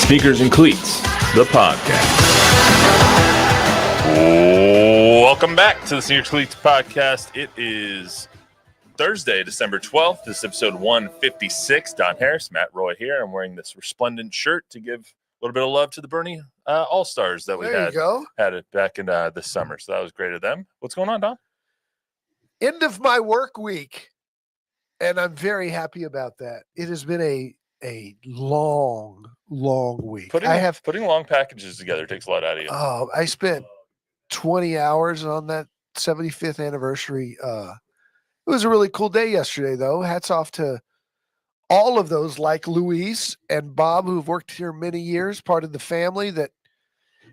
Sneakers and Cleats, the podcast. Welcome back to the Sneakers and Cleats podcast. It is Thursday, December 12th. This is episode 156. Don Harris, Matt Roy here. I'm wearing this resplendent shirt to give a little bit of love to the Bernie All-Stars that we had it back in this summer. So that was great of them. What's going on, Don? End of my work week, and I'm very happy about that. It has been a long week. Putting long packages together takes a lot out of you. Oh, I spent 20 hours on that 75th anniversary. It was a really cool day yesterday, though. Hats off to all of those, like Luis and Bob, who've worked here many years, part of the family that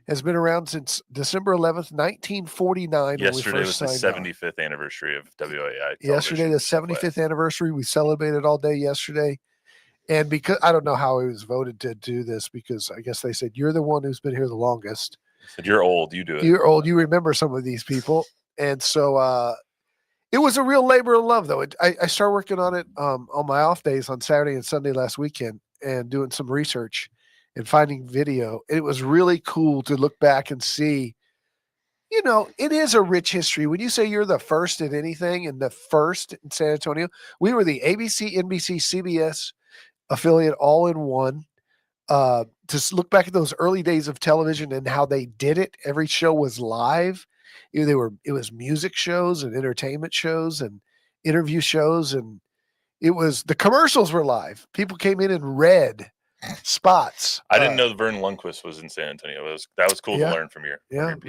has been around since December 11th, 1949. Yesterday was the 75th anniversary of WAI. Yesterday, the 75th anniversary. We celebrated all day yesterday. And because I don't know how he was voted to do this, because I guess they said, you're the one who's been here the longest. Said, you're old, you do it. You're old, you remember some of these people. And so it was a real labor of love, though. I started working on it on my off days on Saturday and Sunday last weekend and doing some research and finding video. It was really cool to look back and see, you know, it is a rich history. When you say you're the first in anything and the first in San Antonio, we were the ABC, NBC, CBS affiliate all in one. To look back at those early days of television and how they did it. Every show was live. It was music shows and entertainment shows and interview shows, and the commercials were live. People came in and read spots. I didn't know Vern Lundquist was in San Antonio. That was cool to learn from your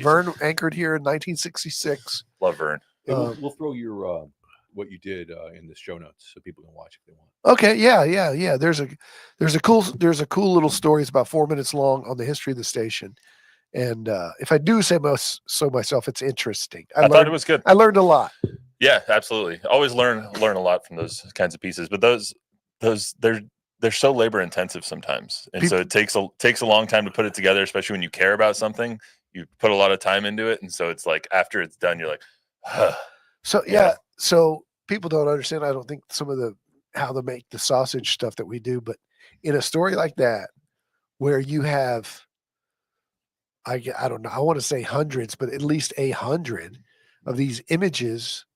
Vern anchored here in 1966. Love Vern. Hey, we'll throw your what you did in the show notes so people can watch if they want. Okay, yeah. There's a cool little story. It's about 4 minutes long on the history of the station, and if I do say so myself, it's interesting. I thought it was good. I learned a lot. Yeah, absolutely. Always learn a lot from those kinds of pieces. But those they're so labor intensive sometimes, and so it takes a long time to put it together, especially when you care about something. You put a lot of time into it, and so it's like after it's done, you're like, huh. So people don't understand, I don't think, some of how to make the sausage stuff that we do, but in a story like that, where you have, I don't know, I want to say hundreds, but at least 100 of these images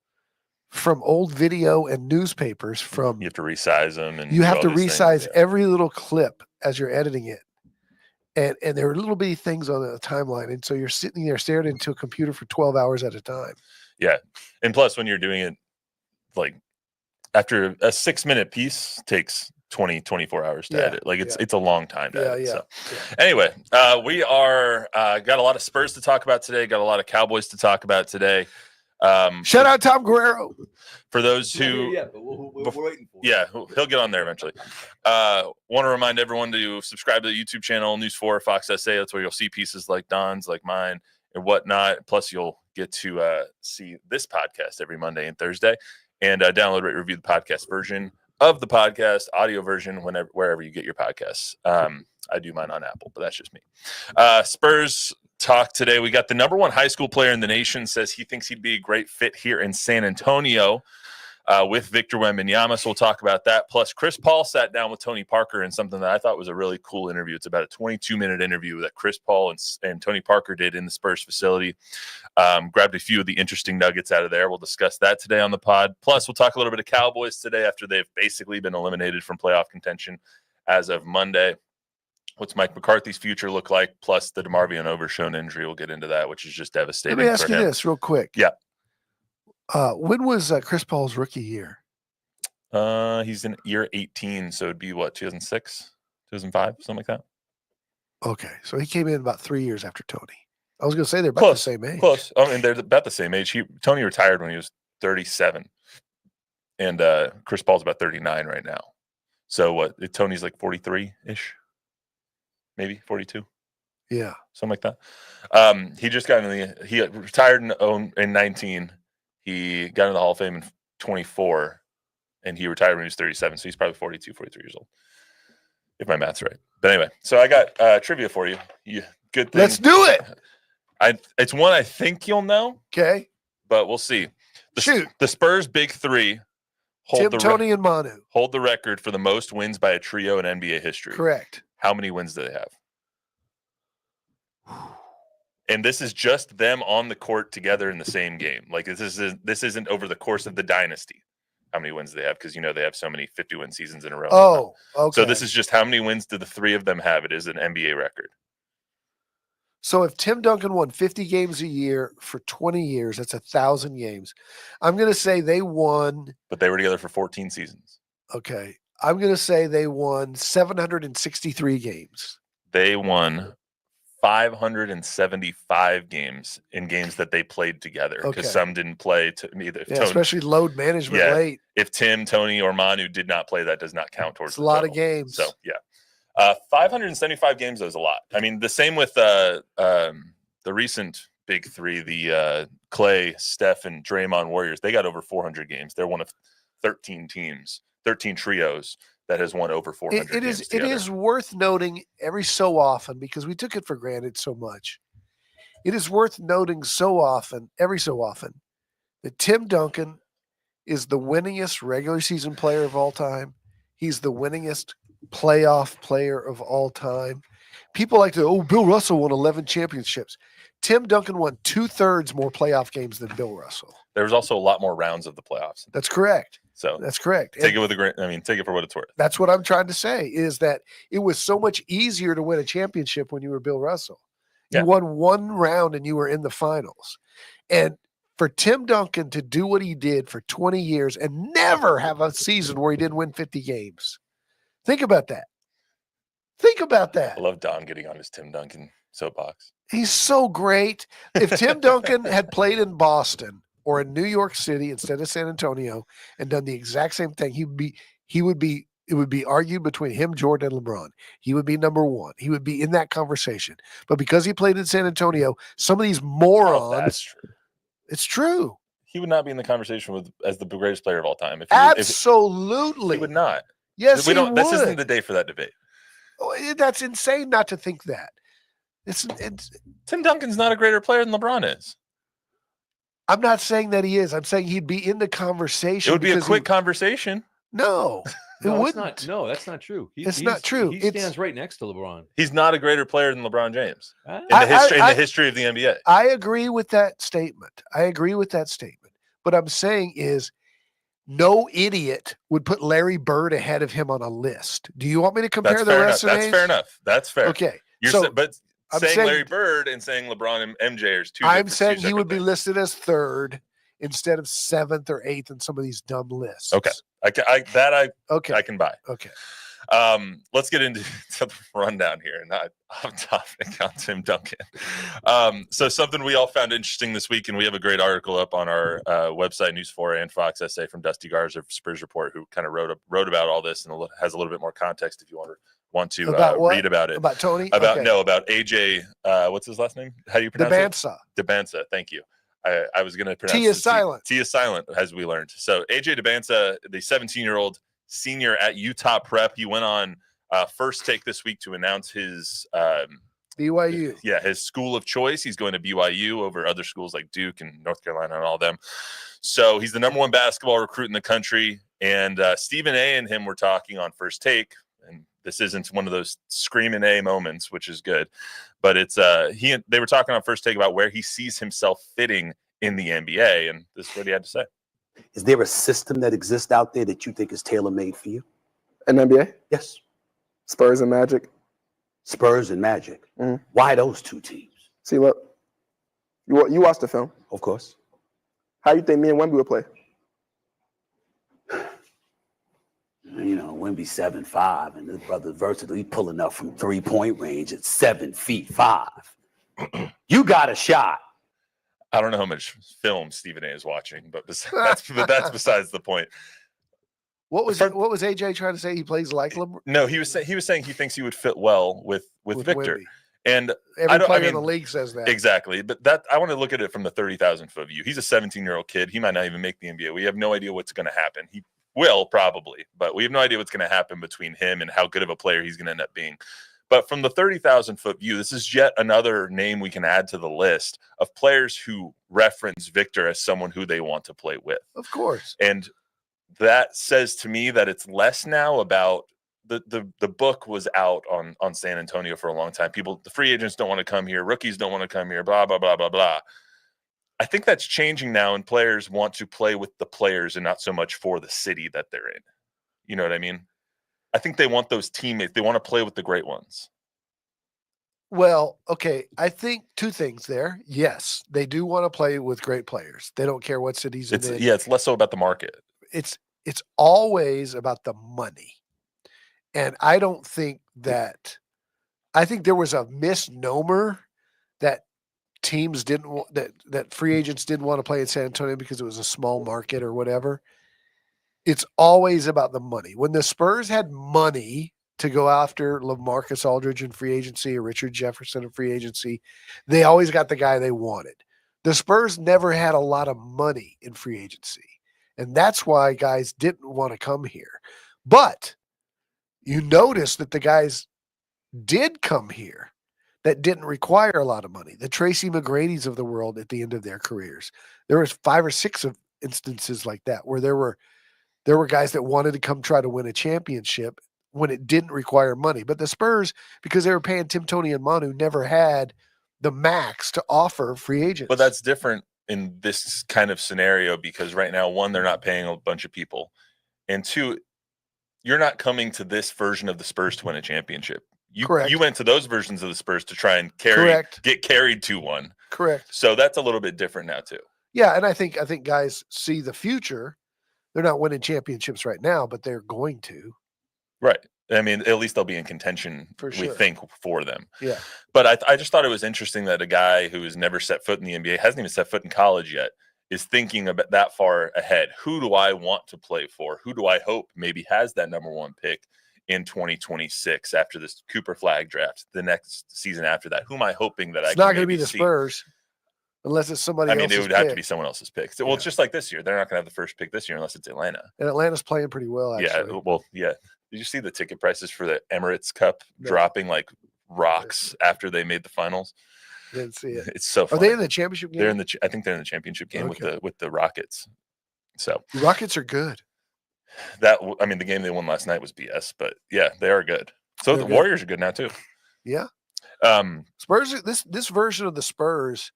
from old video and newspapers you have to resize them, and you have to resize every little clip as you're editing it. And there are little bitty things on the timeline. And so you're sitting there staring into a computer for 12 hours at a time. Yeah. And plus, when you're doing it, like after a 6-minute piece takes 24 hours to edit. Like it's a long time to edit. So anyway, we are got a lot of Spurs to talk about today. Got a lot of Cowboys to talk about today. Shout out Tom Guerrero. For those who, we're waiting for he'll get on there eventually. Want to remind everyone to subscribe to the YouTube channel, News 4, Fox SA. That's where you'll see pieces like Don's, like mine, and whatnot. Plus, you'll get to see this podcast every Monday and Thursday, and download, rate, review the podcast version of the podcast, audio version, wherever you get your podcasts. I do mine on Apple, but that's just me. Spurs talk today. We got the number one high school player in the nation says he thinks he'd be a great fit here in San Antonio with Victor Wembanyama. So we'll talk about that. Plus, Chris Paul sat down with Tony Parker in something that I thought was a really cool interview. It's about a 22-minute interview that Chris Paul and Tony Parker did in the Spurs facility. Grabbed a few of the interesting nuggets out of there. We'll discuss that today on the pod. Plus, we'll talk a little bit of Cowboys today after they've basically been eliminated from playoff contention as of Monday. What's Mike McCarthy's future look like? Plus the Demarvion Overshown injury. We'll get into that, which is just devastating. Let me ask you this real quick. Yeah. When was Chris Paul's rookie year? He's in year 18, so it'd be what, 2006, 2005, something like that. Okay, so he came in about 3 years after Tony. I was going to say they're about the same age. Close. I mean, they're about the same age. Tony retired when he was 37, and Chris Paul's about 39 right now. So what? Tony's like 43-ish, maybe 42. Yeah, something like that. He just got he retired in 19. He got into the Hall of Fame in 24, and he retired when he was 37. So he's probably 42, 43 years old, if my math's right. But anyway, so I got trivia for you. Good thing. Let's do it. It's one I think you'll know. Okay. But we'll see. Shoot. The Spurs' big three Tony, and Manu hold the record for the most wins by a trio in NBA history. Correct. How many wins do they have? And this is just them on the court together in the same game. Like this isn't over the course of the dynasty. How many wins do they have? Because they have so many 50-win seasons in a row. Oh, okay. So this is just how many wins do the three of them have? It is an NBA record. So if Tim Duncan won 50 games a year for 20 years, that's 1,000 games. I'm going to say they won. But they were together for 14 seasons. Okay. I'm going to say they won 763 games. They won 575 games in games that they played together because some didn't play to either. Yeah, especially load management late. If Tim, Tony, or Manu did not play, that does not count towards a lot of games. So, 575 games is a lot. I mean, the same with the recent big three, the Clay, Steph, and Draymond Warriors. They got over 400 games. They're one of 13 teams, 13 trios that has won over 400 games together. It is worth noting every so often, because we took it for granted so much. It is worth noting every so often, that Tim Duncan is the winningest regular season player of all time. He's the winningest playoff player of all time. People like to, Bill Russell won 11 championships. Tim Duncan won 2/3 more playoff games than Bill Russell. There was also a lot more rounds of the playoffs. That's correct. So that's correct. Take it for what it's worth. That's what I'm trying to say, is that it was so much easier to win a championship when you were Bill Russell. You won one round and you were in the finals. And for Tim Duncan to do what he did for 20 years and never have a season where he didn't win 50 games. Think about that. I love Don getting on his Tim Duncan soapbox. He's so great. If Tim Duncan had played in Boston or in New York City instead of San Antonio and done the exact same thing, it would be argued between him, Jordan, and LeBron. He would be number one. He would be in that conversation. But because he played in San Antonio, some of these morons. That's true. It's true. He would not be in the conversation as the greatest player of all time. Absolutely. He would not. Yes, he would. This isn't the day for that debate. Oh, that's insane not to think that. It's Tim Duncan's not a greater player than LeBron is. I'm not saying that he is. I'm saying he'd be in the conversation. It would be a quick conversation. No, it wouldn't. No, that's not true. It's not true. He stands right next to LeBron. He's not a greater player than LeBron James in the history of the NBA. I agree with that statement. But I'm saying is, no idiot would put Larry Bird ahead of him on a list. Do you want me to compare the rest of That's fair enough. That's fair. Okay. But saying Larry Bird and saying LeBron and MJ are two. I'm saying he would be listed as third instead of 7th or 8th in some of these dumb lists. Okay. I can buy. Okay. Let's get into the rundown here, not off topic on Tim Duncan. So something we all found interesting this week, and we have a great article up on our website, News 4 and Fox essay from Dusty Garza of Spurs Report, who kind of wrote about all this and has a little bit more context if you want to read about it. About Tony? About AJ. What's his last name? How do you pronounce it? Debansa. Thank you. I was going to pronounce T is silent. T is silent, as we learned. So AJ Debansa, the 17-year-old senior at Utah Prep, he went on First Take this week to announce his BYU. Yeah, his school of choice. He's going to BYU over other schools like Duke and North Carolina and all of them. So he's the #1 basketball recruit in the country. And Stephen A. and him were talking on First Take. And this isn't one of those screaming A moments, which is good. But it's they were talking on First Take about where he sees himself fitting in the NBA. And this is what he had to say. Is there a system that exists out there that you think is tailor-made for you? An NBA? Yes. Spurs and Magic. Spurs and Magic. Mm-hmm. Why those two teams? See, look. You watched the film. Of course. How you think me and Wemby would play? You know, Wemby 7'5", and his brother versatile. He pulling up from 3-point range at 7'5". You got a shot. I don't know how much film Stephen A. is watching, but that's besides the point. What was AJ trying to say? He plays like LeBron? No, he was saying he thinks he would fit well with Victor. Wemby. And every player in the league says that. Exactly. But that I want to look at it from the 30,000-foot view. He's a 17-year-old kid. He might not even make the NBA. We have no idea what's going to happen. He will probably, but we have no idea what's going to happen between him and how good of a player he's going to end up being. But from the 30,000-foot view, this is yet another name we can add to the list of players who reference Victor as someone who they want to play with. Of course. And that says to me that it's less now about the book was out on San Antonio for a long time. The free agents don't want to come here. Rookies don't want to come here, blah, blah, blah, blah, blah. I think that's changing now, and players want to play with the players and not so much for the city that they're in. You know what I mean? I think they want those teammates. They want to play with the great ones. Well, okay. I think two things there. Yes, they do want to play with great players. They don't care what cities It's in. yeah, it's less so about the market. It's always about the money. And I don't think that – I think there was a misnomer that teams didn't want – that free agents didn't want to play in San Antonio because it was a small market or whatever. It's always about the money. When the Spurs had money to go after LaMarcus Aldridge in free agency or Richard Jefferson in free agency, they always got the guy they wanted. The Spurs never had a lot of money in free agency, and that's why guys didn't want to come here. But you notice that the guys did come here that didn't require a lot of money. The Tracy McGrady's of the world at the end of their careers. There was 5 or 6 of instances like that where there were guys that wanted to come try to win a championship when it didn't require money. But the Spurs, because they were paying Tim, Tony, and Manu, never had the max to offer free agents. But that's different in this kind of scenario because right now, one, they're not paying a bunch of people. And two, you're not coming to this version of the Spurs to win a championship. You went to those versions of the Spurs to try and get carried to one. Correct. So that's a little bit different now too. Yeah, and I think guys see the future. They're not winning championships right now, but they're going to. Right. I mean, at least they'll be in contention, For sure. we think, for them. Yeah. But I just thought it was interesting that a guy who has never set foot in the NBA, hasn't even set foot in college yet, is thinking about that far ahead. Who do I want to play for? Who do I hope maybe has that number 1 pick in 2026 after this Cooper Flag draft, the next season after that? Who am I hoping that it's not going to be the Spurs unless it's somebody else's pick. It would have to be someone else's pick. So, well, it's just like this year. They're not going to have the first pick this year unless it's Atlanta. And Atlanta's playing pretty well, actually. Yeah, well, yeah. Did you see the ticket prices for the Emirates Cup dropping like rocks after they made the finals? Didn't see it. It's so funny. Are they in the championship game? I think they're in the championship game with the Rockets. So the Rockets are good. The game they won last night was BS, but yeah, they are good. So the Warriors are good now too. Yeah. Spurs. This version of the Spurs.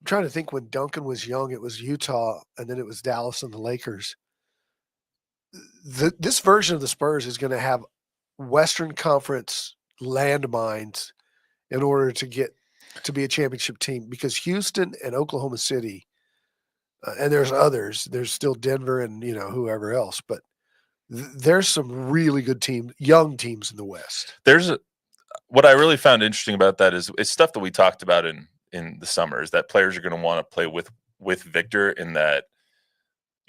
I'm trying to think when Duncan was young, it was Utah, and then it was Dallas and the Lakers. This version of the Spurs is going to have Western Conference landmines in order to get to be a championship team because Houston and Oklahoma City, and there's others. There's still Denver and whoever else, but there's some really good young teams in the West. What I really found interesting about that is it's stuff that we talked about in the summer is that players are going to want to play with Victor in that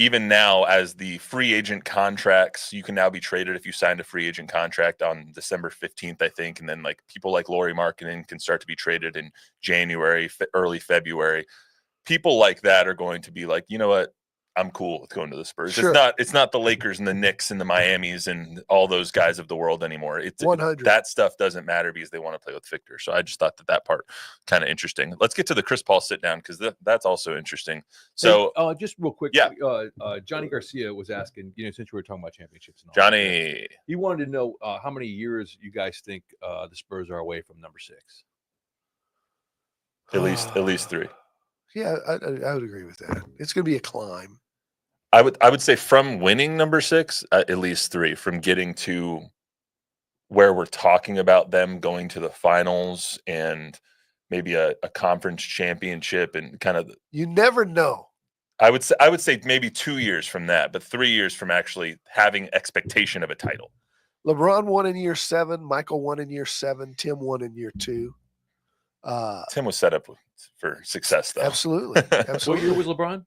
even now as the free agent contracts, you can now be traded if you signed a free agent contract on December 15th, I think. And then like people like Lauri Markkanen can start to be traded in January, early February. People like that are going to be like, you know what? I'm cool with going to the Spurs. Sure. It's not the Lakers and the Knicks and the Miamis and all those guys of the world anymore. 100. That stuff doesn't matter because they want to play with Victor. So I just thought that part kind of interesting. Let's get to the Chris Paul sit down because that's also interesting. So just real quick, yeah. Johnny Garcia was asking, since we were talking about championships, and all Johnny, he wanted to know how many years you guys think the Spurs are away from number 6. At least 3. Yeah, I would agree with that. It's going to be a climb. I would say from winning number 6, at least 3. From getting to where we're talking about them going to the finals and maybe a conference championship and kind of. You never know. I would say maybe 2 years from that, but 3 years from actually having expectation of a title. LeBron won in year 7. Michael won in year 7. Tim won in year 2. Tim was set up for success, though. Absolutely. What year was LeBron?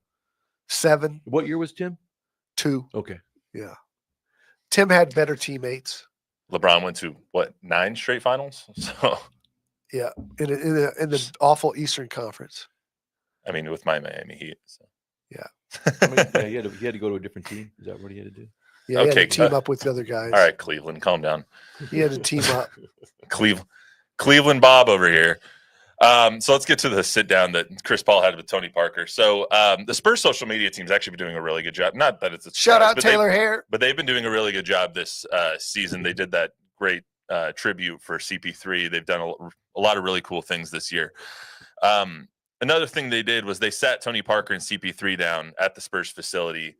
7. What year was Tim? 2. Okay. Yeah. Tim had better teammates. LeBron went to 9 straight finals. So yeah, in the awful Eastern Conference. I mean, with my Miami Heat. So. Yeah. He had to go to a different team. Is that what he had to do? Yeah, he had to team up with the other guys. All right, Cleveland, calm down. He had to team up. Cleveland Bob over here. So let's get to the sit down that Chris Paul had with Tony Parker. So the Spurs social media team's actually been doing a really good job. Not that it's a Shout surprise, out but Taylor Hare. but they've been doing a really good job this season. They did that great tribute for CP3. They've done a lot of really cool things this year. Another thing they did was they sat Tony Parker and CP3 down at the Spurs facility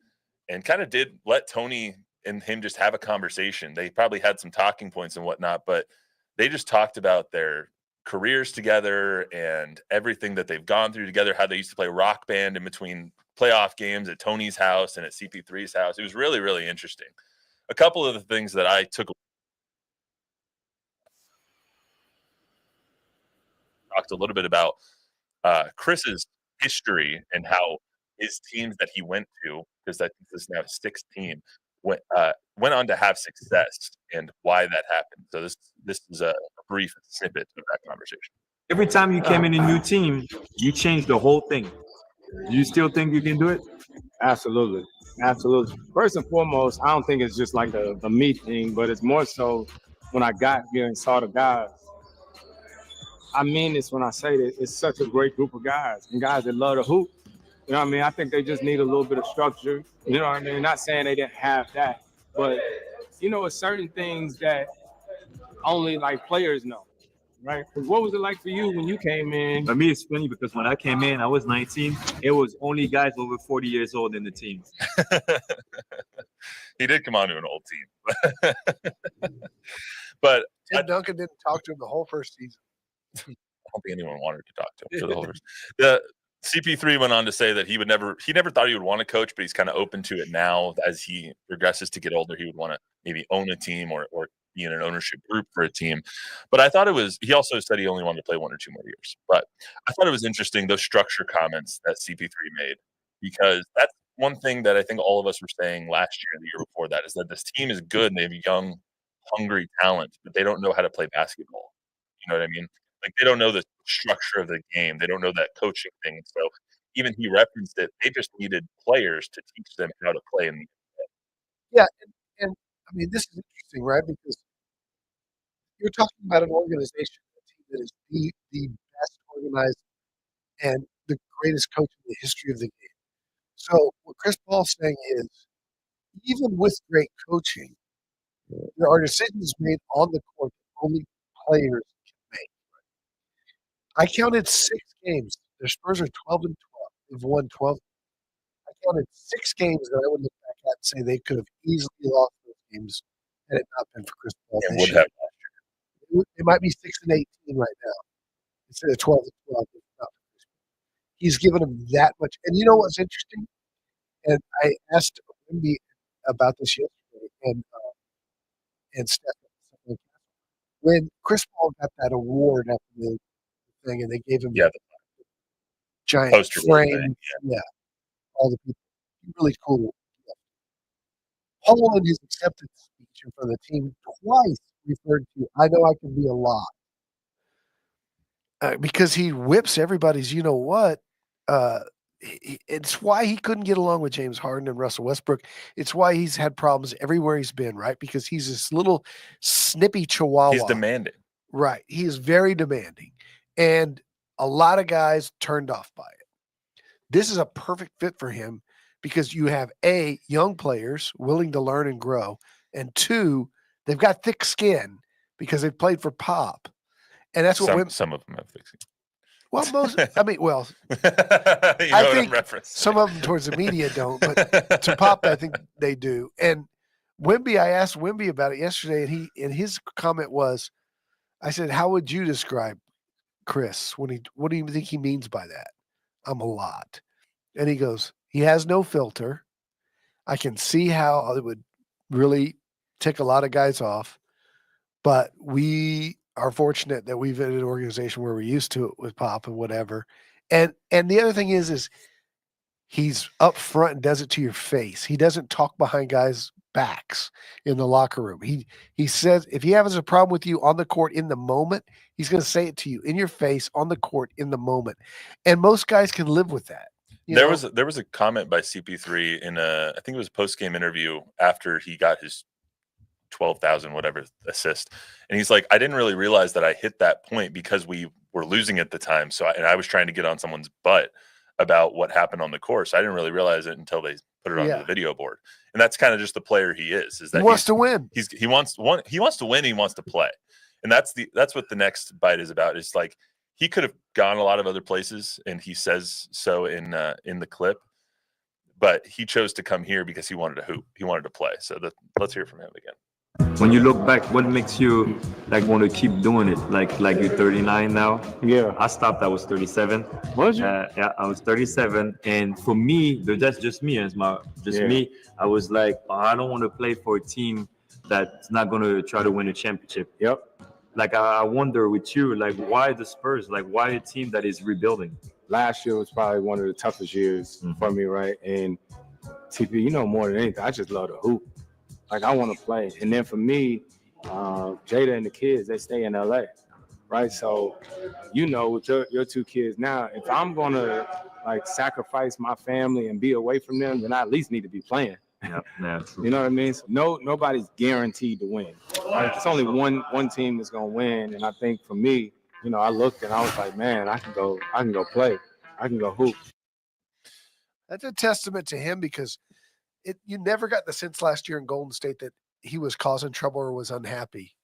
and kind of did let Tony and him just have a conversation. They probably had some talking points and whatnot, but they just talked about their careers together and everything that they've gone through together, how they used to play rock band in between playoff games at Tony's house and at CP3's house. It was really, really interesting. A couple of the things that I talked a little bit about Chris's history and how his teams that he went to, because I think this is now his sixth team, went on to have success and why that happened. So this is a brief snippet of that conversation. Every time you came in a new team, you changed the whole thing. Do you still think you can do it? Absolutely. Absolutely. First and foremost, I don't think it's just like a me thing, but it's more so when I got here and saw the guys. I mean this when I say that it's such a great group of guys and guys that love to hoop. You know what I mean? I think they just need a little bit of structure. You know what I mean? Not saying they didn't have that, but, you know, it's certain things that only, like, players know, right? What was it like for you when you came in? For me, it's funny because when I came in, I was 19. It was only guys over 40 years old in the team. He did come on to an old team. But Tim Duncan didn't talk to him the whole first season. I don't think anyone wanted to talk to him for the whole first. The CP3 went on to say that he never thought he would want to coach, but he's kind of open to it now. As he progresses to get older, he would want to maybe own a team or be in an ownership group for a team. But I thought he also said he only wanted to play 1 or 2 more years. But I thought it was interesting, those structure comments that CP3 made, because that's one thing that I think all of us were saying last year and the year before that, is that this team is good and they have young, hungry talent, but they don't know how to play basketball. You know what I mean? Like, they don't know the structure of the game. They don't know that coaching thing. So even he referenced it. They just needed players to teach them how to play in the NBA. Yeah, and I mean, this is interesting, right? Because you're talking about an organization, a team that is the best organized and the greatest coach in the history of the game. So what Chris Paul's saying is, even with great coaching, there are decisions made on the court that only players can make. I counted 6 games. The Spurs are 12-12. They've won 12. I counted 6 games that I would look back at and say they could have easily lost those games had it not been for Chris Paul. And would have. It might be 6-18 right now instead of 12-12. He's given them that much. And you know what's interesting? And I asked Wimby about this yesterday and Steph. When Chris Paul got that award after the thing, and they gave him Yeah, the giant poster frame, thing, all the people, really cool. Paul in his acceptance speech in front of the team twice referred to, I know I can be a lot. Because he whips everybody's you know what. It's why he couldn't get along with James Harden and Russell Westbrook. It's why he's had problems everywhere he's been, right? Because he's this little snippy chihuahua. He's demanding. Right. He is very demanding. And a lot of guys turned off by it. This is a perfect fit for him because you have A, young players willing to learn and grow, and 2, they've got thick skin because they've played for Pop. And that's what some of them have thick skin. Well, I think some of them towards the media don't, but to Pop, I think they do. And Wimby, I asked Wimby about it yesterday, and his comment was, I said, how would you describe Chris? What do you think he means by that? I'm a lot. And he goes, he has no filter. I can see how it would really tick a lot of guys off, but we are fortunate that we've been in an organization where we're used to it with Pop and whatever. And the other thing is he's up front and does it to your face. He doesn't talk behind guys' backs in the locker room. He says if he has a problem with you on the court in the moment, he's going to say it to you in your face on the court in the moment. And most guys can live with that. There was a comment by CP3 in I think it was a post-game interview after he got his 12,000 whatever assist, and he's like, I didn't really realize that I hit that point because we were losing at the time. So I was trying to get on someone's butt about what happened on the course. I didn't really realize it until they put it onto the video board. And that's kind of just the player he is that he wants to win. He wants to win, he wants to play. And that's what the next bite is about. Is like he could have gone a lot of other places, and he says so in the clip, but he chose to come here because he wanted to hoop. He wanted to play. So let's hear from him again. When you look back, what makes you like want to keep doing it? Like you're 39 now. Yeah. I stopped. I was 37. Was you? Yeah, I was 37, and for me, that's just me. As me. I was like, I don't want to play for a team that's not going to try to win a championship. Yep. Like I wonder with you, like why the Spurs? Like why a team that is rebuilding? Last year was probably one of the toughest years for me, right? And TP, more than anything, I just love to hoop. Like I want to play. And then for me, Jada and the kids, they stay in LA, right? So, with your two kids now, if I'm gonna like sacrifice my family and be away from them, then I at least need to be playing. Yeah, true. You know what I mean? So nobody's guaranteed to win. Right? It's only one team that's gonna win. And I think for me, I looked and I was like, man, I can go play. I can go hoop. That's a testament to him because you never got the sense last year in Golden State that he was causing trouble or was unhappy.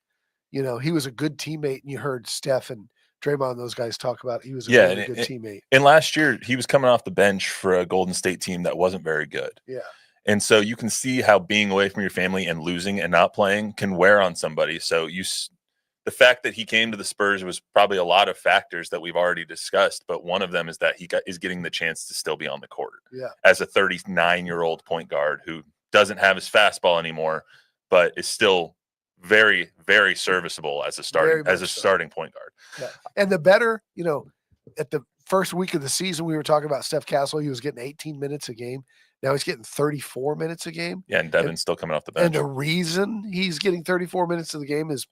He was a good teammate, and you heard Steph and Draymond and those guys talk about he was a really good teammate. And last year, he was coming off the bench for a Golden State team that wasn't very good. Yeah. And so you can see how being away from your family and losing and not playing can wear on somebody. So the fact that he came to the Spurs was probably a lot of factors that we've already discussed, but one of them is that is getting the chance to still be on the court as a 39-year-old point guard who doesn't have his fastball anymore, but is still very, very serviceable as a starting point guard. Yeah. And the better, at the first week of the season, we were talking about Steph Castle. He was getting 18 minutes a game. Now he's getting 34 minutes a game. Yeah, and Devin's still coming off the bench. And the reason he's getting 34 minutes of the game is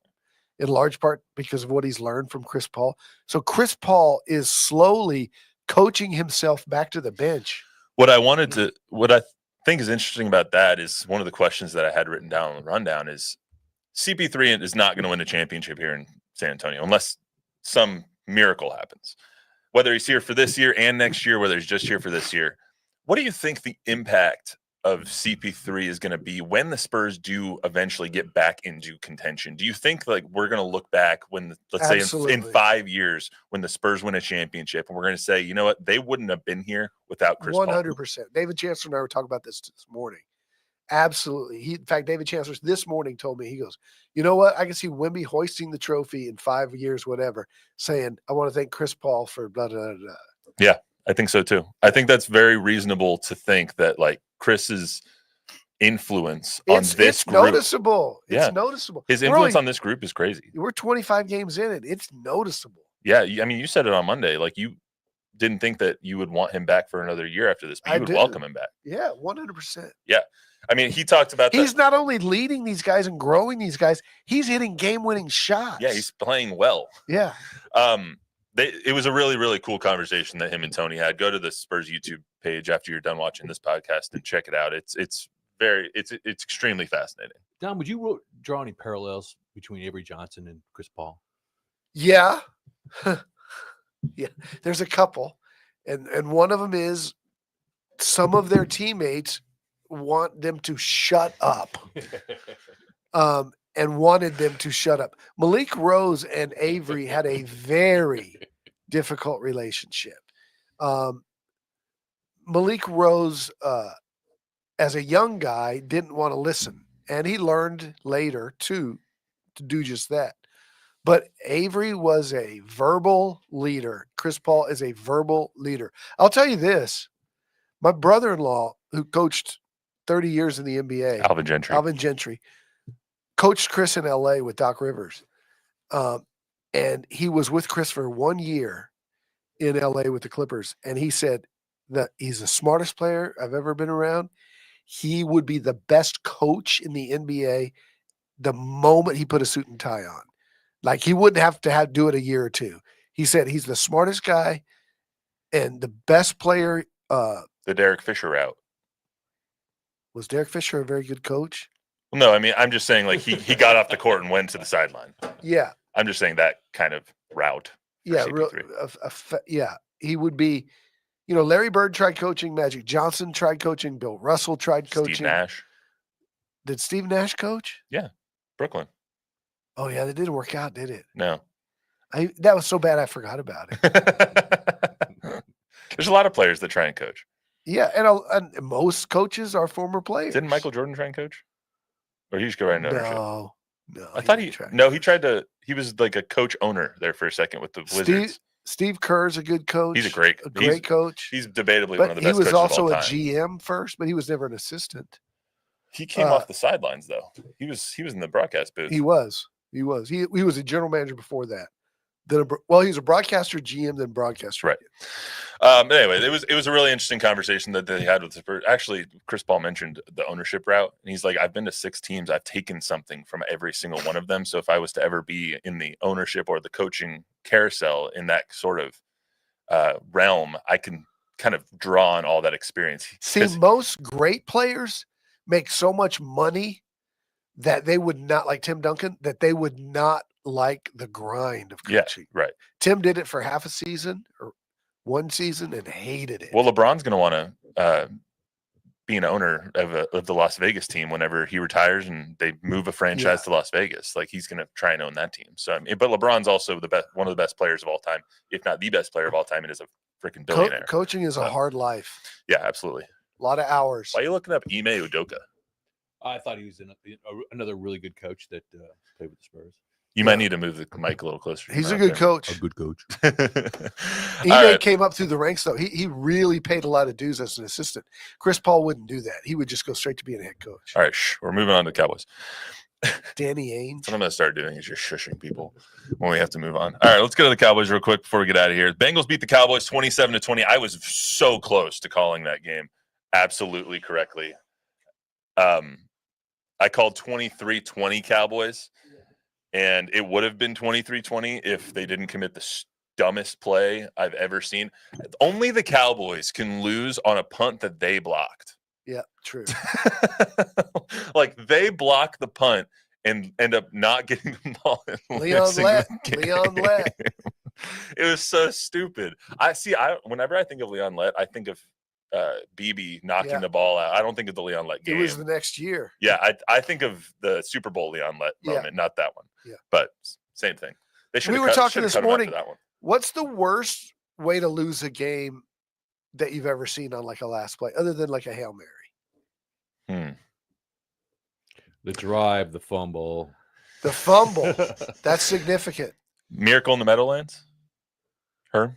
in large part because of what he's learned from Chris Paul. So Chris Paul is slowly coaching himself back to the bench. What I think is interesting about that is one of the questions that I had written down on the rundown is CP3 is not going to win a championship here in San Antonio unless some miracle happens. Whether he's here for this year and next year, whether he's just here for this year. What do you think the impact of CP3 is going to be when the Spurs do eventually get back into contention? Do you think like we're going to look back when, let's say in 5 years, when the Spurs win a championship, and we're going to say, you know what, they wouldn't have been here without Chris Paul? 100%. David Chancellor and I were talking about this morning. Absolutely. In fact, David Chancellor this morning told me, he goes, you know what? I can see Wemby hoisting the trophy in 5 years, whatever, saying, I want to thank Chris Paul for blah, blah, blah. Yeah, I think so too. I think that's very reasonable to think that like Chris's influence on this group. Noticeable. It's noticeable. His influence on this group is crazy. We're 25 games in it. It's noticeable. Yeah. I mean, you said it on Monday. Like you didn't think that you would want him back for another year after this, but you would welcome him back. Yeah, 100%. Yeah. I mean, he talked about that. He's not only leading these guys and growing these guys, he's hitting game-winning shots. Yeah, he's playing well. Yeah. It was a really, really cool conversation that him and Tony had. Go to the Spurs YouTube page after you're done watching this podcast and check it out. It's extremely fascinating. Don, would you draw any parallels between Avery Johnson and Chris Paul? Yeah. Yeah. There's a couple. And one of them is some of their teammates want them to shut up. And wanted them to shut up. Malik Rose and Avery had a very difficult relationship. Malik Rose, as a young guy, didn't want to listen. And he learned later, too, to do just that. But Avery was a verbal leader. Chris Paul is a verbal leader. I'll tell you this. My brother-in-law, who coached 30 years in the NBA, Alvin Gentry, coached Chris in LA with Doc Rivers. And he was with Chris for 1 year in LA with the Clippers. And he said that he's the smartest player I've ever been around. He would be the best coach in the NBA the moment he put a suit and tie on. Like he wouldn't have to do it a year or two. He said he's the smartest guy and the best player. The Derek Fisher route. Was Derek Fisher a very good coach? No, I mean, I'm just saying like he got off the court and went to the sideline. Yeah. I'm just saying that kind of route Yeah, yeah, he would be. Larry Bird tried coaching. Magic Johnson tried coaching. Bill Russell tried coaching. Steve Nash. Did Steve Nash coach? Yeah, Brooklyn. Oh yeah, that didn't work out, did it? No. That was so bad I forgot about it. There's a lot of players that try and coach. Yeah, and most coaches are former players. Didn't Michael Jordan try and coach? Or he just go right into ownership? No. I thought he tried to. He was like a coach owner there for a second with the Wizards. Steve Kerr's a good coach. He's a great coach. He's debatably but one of the best coaches of all time. He was also a GM first, but he was never an assistant. He came off the sidelines though. He was in the broadcast booth. He was. He was a general manager before that. He was a broadcaster GM, then broadcaster. Right. Anyway, it was a really interesting conversation that they had with the Spurs. Actually, Chris Paul mentioned the ownership route, and he's like, I've been to 6 teams. I've taken something from every single one of them. So if I was to ever be in the ownership or the coaching carousel in that sort of realm, I can kind of draw on all that experience. See, most great players make so much money that they would not, like Tim Duncan, that they would not like the grind of coaching. Yeah, right. Tim did it for half a season or one season and hated it. Well, LeBron's going to want to be an owner of the Las Vegas team whenever he retires and they move a franchise to Las Vegas. Like he's going to try and own that team. So, but LeBron's also one of the best players of all time, if not the best player of all time, and is a freaking billionaire. Coaching is a hard life. Yeah, absolutely. A lot of hours. Why are you looking up Ime Udoka? I thought he was another really good coach that played with the Spurs. You might need to move the mic a little closer. He's a good coach. A good coach. Ime came up through the ranks, though. He really paid a lot of dues as an assistant. Chris Paul wouldn't do that. He would just go straight to being a head coach. All right, we're moving on to Cowboys. Danny Ainge. What I'm going to start doing is just shushing people when we have to move on. All right, let's go to the Cowboys real quick before we get out of here. Bengals beat the Cowboys 27-20. I was so close to calling that game absolutely correctly. I called 23-20 Cowboys, and it would have been 23-20 if they didn't commit the dumbest play I've ever seen. Only the Cowboys can lose on a punt that they blocked. Yeah, true. Like they block the punt and end up not getting the ball. Leon Lett. It was so stupid. Whenever I think of Leon Lett, I think of BB knocking the ball out. I don't think of the Leon Lett game. It was the next year. Yeah, I think of the Super Bowl Leon Lett moment, not that one. Yeah, but same thing. We were talking this morning. What's the worst way to lose a game that you've ever seen on like a last play, other than like a Hail Mary? The drive, the fumble. The fumble. That's significant. Miracle in the Meadowlands. Herm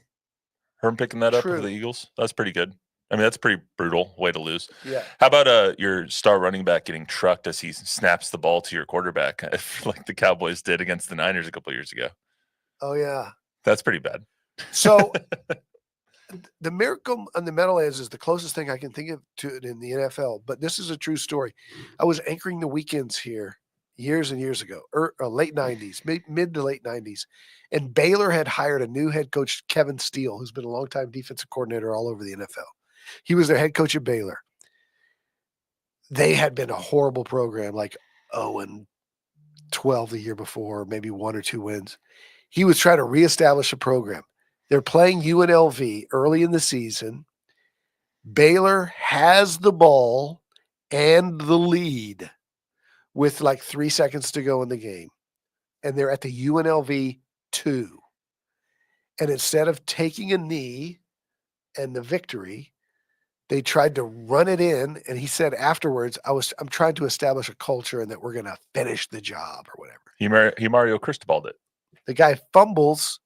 picking that up for the Eagles. That's pretty good. I mean, that's a pretty brutal way to lose. Yeah. How about your star running back getting trucked as he snaps the ball to your quarterback, like the Cowboys did against the Niners a couple of years ago? Oh, yeah. That's pretty bad. So the Miracle on the Meadowlands is the closest thing I can think of to it in the NFL, but this is a true story. I was anchoring the weekends here years and years ago, late 90s, mid to late 90s, and Baylor had hired a new head coach, Kevin Steele, who's been a longtime defensive coordinator all over the NFL. He was their head coach at Baylor. They had been a horrible program, like 0-12 the year before, maybe 1 or 2 wins. He was trying to reestablish a program. They're playing UNLV early in the season. Baylor has the ball and the lead with like 3 seconds to go in the game. And they're at the UNLV 2. And instead of taking a knee and the victory, they tried to run it in, and he said afterwards, I'm trying to establish a culture and that we're going to finish the job or whatever. He Mario Cristobal'd it. The guy fumbles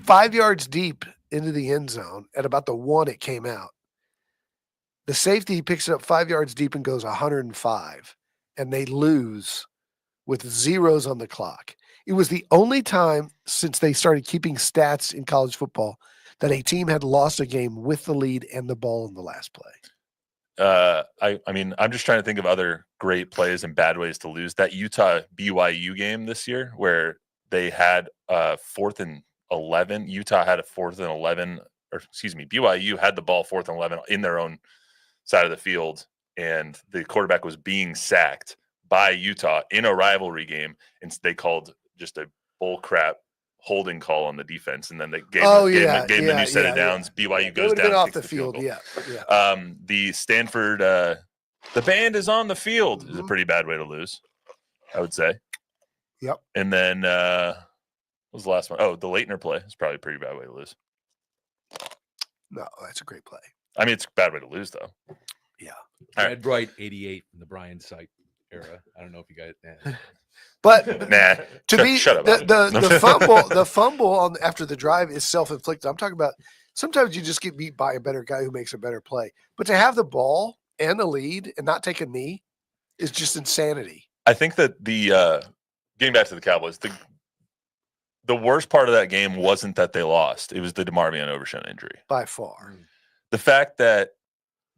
5 yards deep into the end zone. At about the 1, it came out. The safety picks it up 5 yards deep and goes 105, and they lose with zeros on the clock. It was the only time since they started keeping stats in college football that a team had lost a game with the lead and the ball in the last play. I mean, I'm just trying to think of other great plays and bad ways to lose. That Utah BYU game this year where they had 4th and 11. Utah had a 4th and 11, or excuse me, BYU had the ball 4th and 11 in their own side of the field, and the quarterback was being sacked by Utah in a rivalry game, and they called just a bull crap holding call on the defense, and then they gave, gave the new set of downs. BYU It goes would have down been off kicks the the field. goal. Yeah. The Stanford, the band is on the field is a Mhm. pretty bad way to lose, I would say. Yep. And then what was the last one? Oh, the Leitner play is probably a pretty bad way to lose. No, that's a great play. I mean, it's a bad way to lose, though. Yeah. All right. Red Bright 88 from the Brian Site era. I don't know if you guys. But Nah. Shut up. the fumble on after the drive is self-inflicted. I'm talking about sometimes you just get beat by a better guy who makes a better play. But to have the ball and the lead and not take a knee is just insanity. I think that the getting back to the Cowboys, the worst part of that game wasn't that they lost. It was the Demarvion Overshown injury. By far. The fact that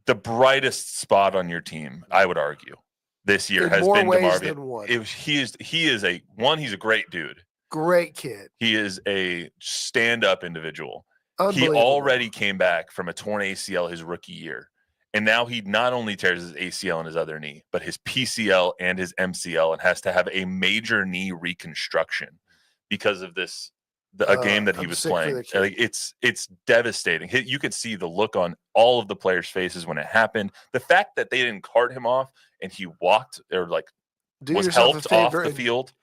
the brightest spot on your team, I would argue, this year In has more been ways Demarvion. than one. He's a great dude. Great kid. He is a stand-up individual. He Unbelievable. already came back from a torn ACL his rookie year. And now he not only tears his ACL in his other knee, but his PCL and his MCL, and has to have a major knee reconstruction because of this, a game that he I'm was sick for playing. the kid. Like, it's devastating. You could see the look on all of the players' faces when it happened. The fact that they didn't cart him off and he walked or Do was yourself a helped off favor the and, field.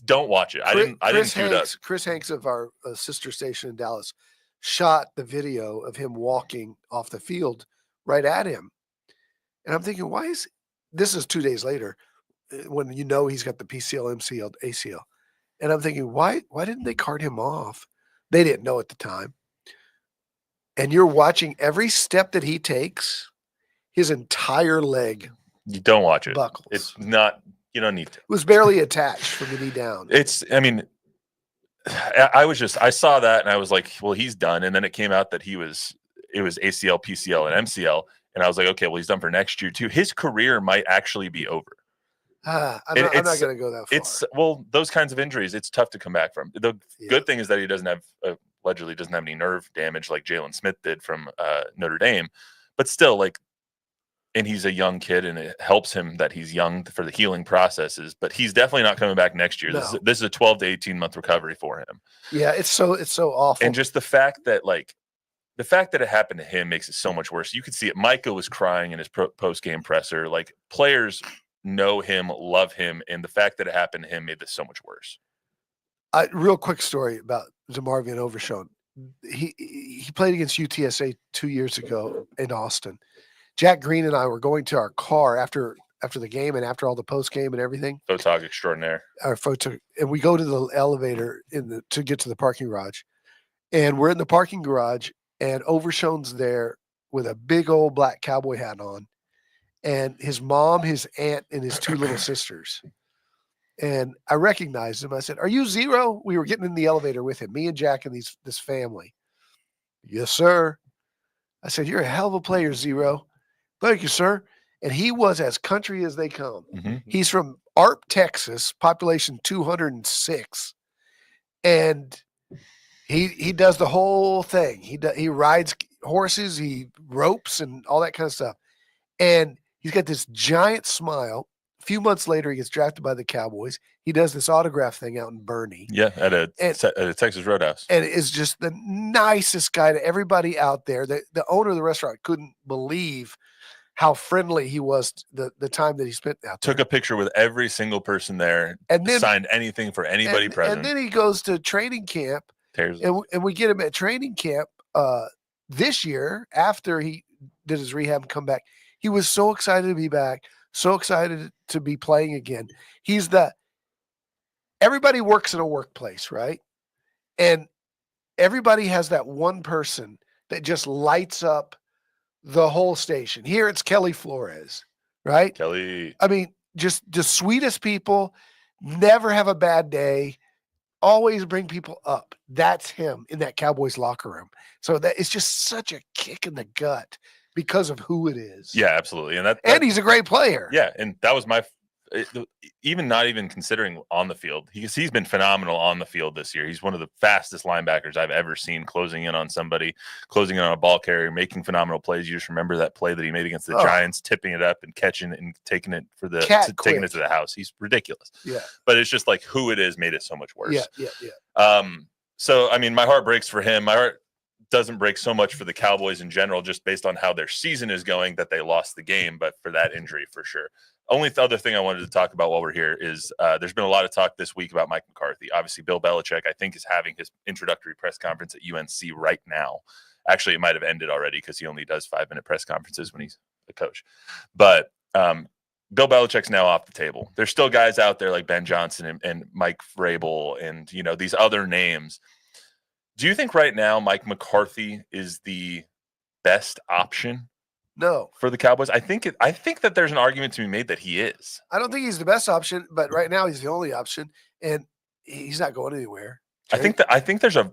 Don't watch it. Chris I didn't queue it up. Chris Hanks of our sister station in Dallas shot the video of him walking off the field right at him. And I'm thinking, this is 2 days later when he's got the PCL, MCL, ACL. And I'm thinking, why didn't they cart him off? They didn't know at the time. And you're watching every step that he takes, his entire leg You don't watch it. buckles. It's not. You don't need to. It was barely attached from the knee down. I mean, I saw that and I was like, well, he's done. And then it came out that it was ACL, PCL, and MCL. And I was like, okay, well, he's done for next year too. His career might actually be over. I'm not going to go that far. Those kinds of injuries, it's tough to come back from. The good thing is that he allegedly doesn't have any nerve damage like Jalen Smith did from Notre Dame. But still, and he's a young kid, and it helps him that he's young for the healing processes. But he's definitely not coming back next year. No. This is a 12 to 18 month recovery for him. Yeah, it's so awful. And just the fact that it happened to him makes it so much worse. You could see it. Micah was crying in his post game presser. Players know him, love him, and the fact that it happened to him made this so much worse. Real quick story about Demarvion Overshown. He played against UTSA 2 years ago in Austin. Jack Green and I were going to our car after the game and after all the post game and everything. Photog extraordinaire. And we go to the elevator to get to the parking garage, and we're in the parking garage, and Overshown's there with a big old black cowboy hat on, and his mom, his aunt, and his two little sisters. And I recognized him. I said, "Are you Zero?" We were getting in the elevator with him, me and Jack and this family. Yes, sir. I said, "You're a hell of a player, Zero." Thank you, sir. And he was as country as they come. Mm-hmm. He's from Arp, Texas, population 206. And he does the whole thing. He rides horses, he ropes and all that kind of stuff. And he's got this giant smile. A few months later, he gets drafted by the Cowboys. He does this autograph thing out in Bernie. Yeah, at a Texas Roadhouse. And is just the nicest guy to everybody out there. The owner of the restaurant couldn't believe how friendly he was the time that he spent out there. Took a picture with every single person there, and then signed anything for anybody present. And then he goes to training camp, and we get him at training camp this year after he did his rehab and come back. He was so excited to be back, so excited to be playing again. Everybody works in a workplace, right? And everybody has that one person that just lights up the whole station. Here it's Kelly Flores, right? Kelly. I mean, just the sweetest people, never have a bad day, always bring people up. That's him in that Cowboys locker room. So that it's just such a kick in the gut because of who it is. Yeah, absolutely. And and he's a great player. Yeah, and that was my even not even considering on the field, he's been phenomenal on the field this year. He's one of the fastest linebackers I've ever seen, closing in on somebody, closing in on a ball carrier, making phenomenal plays. You just remember that play that he made against the Giants, tipping it up and catching it and taking it taking it to the house. He's ridiculous. Yeah. But it's just like who it is made it so much worse. Yeah. So I mean, my heart breaks for him. My heart doesn't break so much for the Cowboys in general, just based on how their season is going, that they lost the game, but for that injury for sure. Only other thing I wanted to talk about while we're here is there's been a lot of talk this week about Mike McCarthy. Obviously, Bill Belichick, I think, is having his introductory press conference at UNC right now. Actually, it might have ended already because he only does 5-minute press conferences when he's a coach. But Bill Belichick's now off the table. There's still guys out there like Ben Johnson and Mike Vrabel and, you know, these other names. Do you think right now Mike McCarthy is the best option? No. For the Cowboys? I think that there's an argument to be made that he is. I don't think he's the best option, but right now he's the only option, and he's not going anywhere. Jerry? I think there's a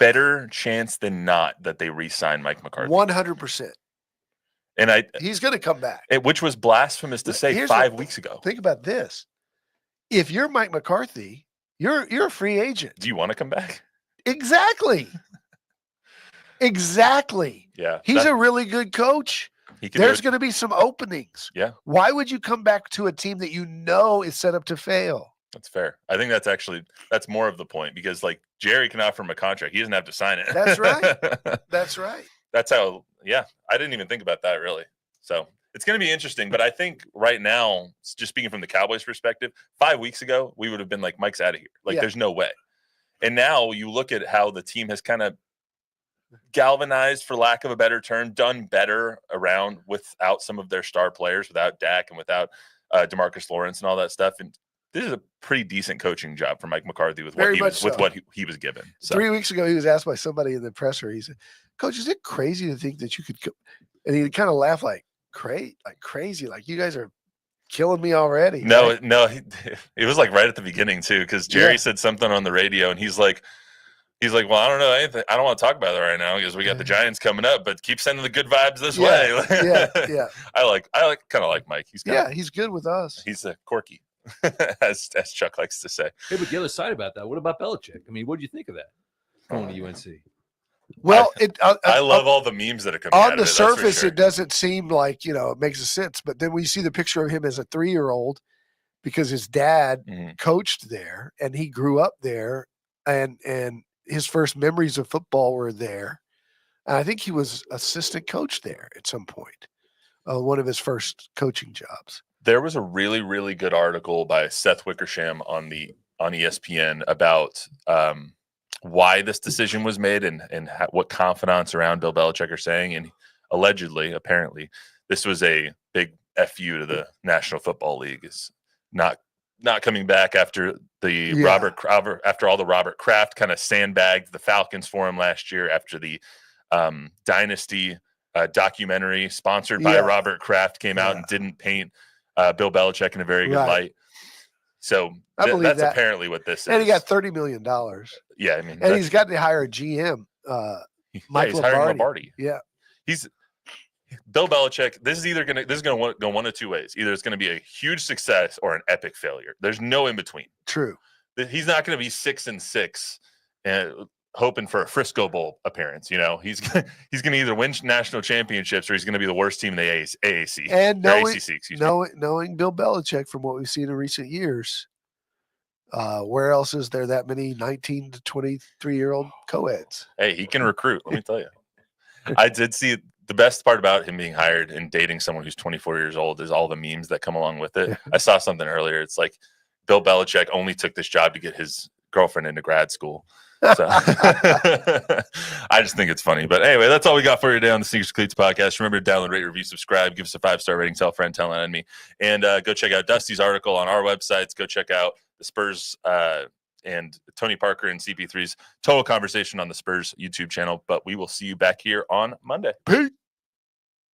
better chance than not that they re-sign Mike McCarthy. 100%. And he's going to come back. Which was blasphemous to say 5 weeks ago. Think about this. If you're Mike McCarthy, you're a free agent. Do you want to come back? Exactly. Exactly. Yeah. He's a really good coach. There's going to be some openings. Yeah. Why would you come back to a team that you know is set up to fail? That's fair. I think that's more of the point, because like Jerry can offer him a contract. He doesn't have to sign it. That's right. That's right. That's how, yeah. I didn't even think about that really. So it's going to be interesting. But I think right now, just speaking from the Cowboys perspective, 5 weeks ago, we would have been like, Mike's out of here. Like, there's no way. And now you look at how the team has kind of galvanized, for lack of a better term, done better around without some of their star players, without Dak and without DeMarcus Lawrence and all that stuff. And this is a pretty decent coaching job for Mike McCarthy with what he was given. So. 3 weeks ago, he was asked by somebody in the presser. He said, "Coach, is it crazy to think that you could?" And he kind of laughed like crazy, like you guys are killing me already. No, it was like right at the beginning too, because Jerry said something on the radio, and he's like, well, I don't know anything. I don't want to talk about it right now because we got the Giants coming up, but keep sending the good vibes this way. Yeah. I kind of like Mike. He's good with us. He's quirky, as Chuck likes to say. Hey, but the other side about that, what about Belichick? I mean, what do you think of that going to UNC? Well, I love all the memes that are coming on out the of it, surface. sure. It doesn't seem like, it makes sense, but then we see the picture of him as a 3-year-old because his dad coached there and he grew up there, and his first memories of football were there. And I think he was assistant coach there at some point, one of his first coaching jobs. There was a really, really good article by Seth Wickersham on ESPN about why this decision was made and what confidants around Bill Belichick are saying. And allegedly, apparently, this was a big FU to the National Football League. Is not coming back after after all the Robert Kraft kind of sandbagged the Falcons for him last year, after the Dynasty documentary sponsored by Robert Kraft came out and didn't paint Bill Belichick in a very good light. So that's apparently what this is. And he got $30 million. Yeah, I mean, and he's got to hire a GM, Mike Lombardi. Yeah, Bill Belichick. This is going to go one of two ways. Either it's going to be a huge success or an epic failure. There's no in between. True. He's not going to be 6-6 and hoping for a Frisco Bowl appearance. He's going to either win national championships or he's going to be the worst team in the AAC and ACC. Knowing Bill Belichick from what we've seen in recent years, where else is there that many 19 to 23-year-old co-eds? Hey, he can recruit. Let me tell you. I did see the best part about him being hired and dating someone who's 24 years old is all the memes that come along with it. I saw something earlier. It's like Bill Belichick only took this job to get his girlfriend into grad school. So I just think it's funny. But anyway, that's all we got for you today on the Sneakers and Cleats podcast. Remember to download, rate, review, subscribe, give us a 5-star rating, tell a friend, tell an enemy, and go check out Dusty's article on our websites. Go check out the Spurs and Tony Parker and CP3's total conversation on the Spurs YouTube channel. But we will see you back here on Monday. Peace.